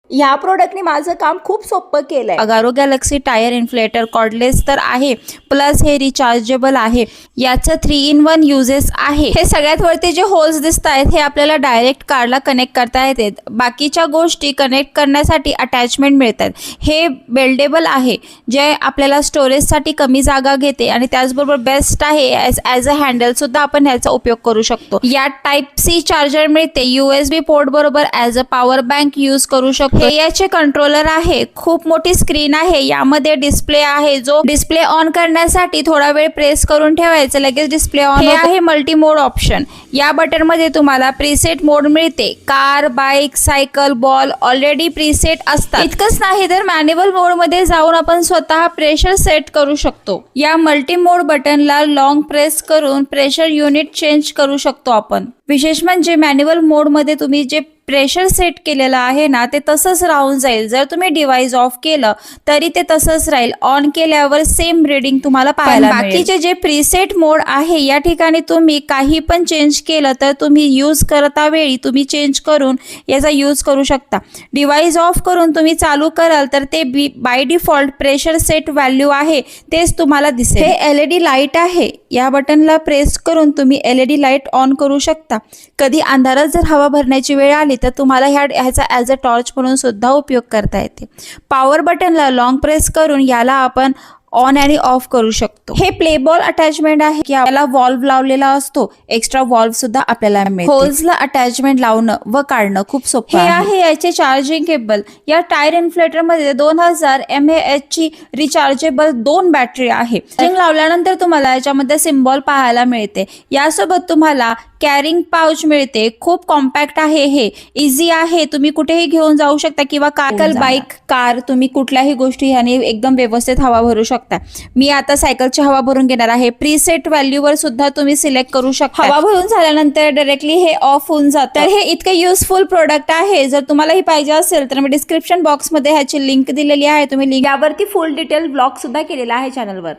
ह्या प्रोडक्टने माझं काम खूप सोपं केलंय. Agaro Galaxy tyre inflator cordless तर आहे, प्लस हे रिचार्जेबल आहे. याचं 3-in-1 युजेस आहे. हे सगळ्यात वरती जे होल्स दिसत आहेत हे आपल्याला डायरेक्ट कारला कनेक्ट करता येते. बाकीच्या गोष्टी कनेक्ट करण्यासाठी अटॅचमेंट मिळतात. हे बेल्डेबल आहे, जे आपल्याला स्टोरेजसाठी कमी जागा घेते आणि त्याचबरोबर बेस्ट आहे. ॲज अ हँडल सुद्धा आपण ह्याचा उपयोग करू शकतो. यात टाईप सी चार्जर मिळते. USB पोर्ट बरोबर as a power bank use करू शकतो. हे याचे कंट्रोलर आहे. खूप मोठी स्क्रीन आहे. यामध्ये डिस्प्ले आहे, जो डिस्प्ले ऑन करण्यासाठी थोडा वेळ प्रेस करून ठेवायचं, लगेच डिस्प्ले ऑन. हे आहे मल्टी मोड ऑप्शन. या बटन मध्ये तुम्हाला प्रीसेट मोड मिळते. Car, bike, cycle, ball already preset असतात. इतकंच नाही तर मॅन्युअल मोड मध्ये जाऊन आपण स्वतः प्रेशर सेट करू शकतो. या मल्टी मोड बटनला लॉंग प्रेस करून प्रेशर युनिट चेंज करू शकतो आपण. विशेष म्हणजे मॅन्युअल मोड मध्ये तुम्ही जे प्रेशर सेट केलेलं आहे ना, ते तसंच राहून जाईल. जर तुम्ही डिव्हाइस ऑफ केलं तरी ते तसंच राहील. ऑन केल्यावर सेम रीडिंग तुम्हाला पाहायला मिळेल. बाकीचे जे प्रीसेट मोड आहे या ठिकाणी तुम्ही काही पण चेंज केलं तर तुम्ही यूज करता वेळी तुम्ही चेंज करून याचा यूज करू शकता. डिव्हाइस ऑफ करून तुम्ही चालू कराल तर ते by default pressure set value आहे तेच तुम्हाला दिसेल. हे LED लाईट आहे. या बटनला प्रेस करून तुम्ही LED लाईट ऑन करू शकता. कधी अंधारात जर हवा भरण्याची वेळ आली तर तुम्हाला ह्याचा ॲज अ टॉर्च म्हणून सुद्धा उपयोग करता येते. पॉवर बटनला लॉंग प्रेस करून याला आपण ऑन आणि ऑफ करू शकतो. हे प्लेबॉल अटॅचमेंट आहे की याला वॉल्व लावलेला असतो. एक्स्ट्रा वॉल्व सुद्धा आपल्याला मिळते. होल्सला अटॅचमेंट लावणं व काढणं खूप सोपं आहे. हे आहे याचे चार्जिंग केबल. या टायर इन्फ्लेटर मध्ये 2000 mAh ची रिचार्जेबल 2 बॅटरी आहे. चार्जिंग लावल्यानंतर तुम्हाला याच्यामध्ये सिम्बॉल पाहायला मिळते. यासोबत तुम्हाला कॅरिंग पाउच मिळते. खूप कॉम्पॅक्ट आहे. हे इझी आहे. तुम्ही कुठेही घेऊन जाऊ शकता किंवा सायकल, बाईक, कार तुम्ही कुठल्याही गोष्टी ह्याने एकदम व्यवस्थित हवा भरू शकता. मी आता सायकलची हवा भरून घेणार आहे. प्रीसेट व्हॅल्यूवर सुद्धा तुम्ही सिलेक्ट करू शकता. हवा भरून झाल्यानंतर डायरेक्टली हे ऑफ होऊन जातं. तर हे इतकं युजफुल प्रोडक्ट आहे. जर तुम्हाला ही पाहिजे असेल तर मी डिस्क्रिप्शन बॉक्समध्ये ह्याची लिंक दिलेली आहे. तुम्ही लिंक यावरती फुल डिटेल ब्लॉग सुद्धा केलेला आहे चॅनलवर.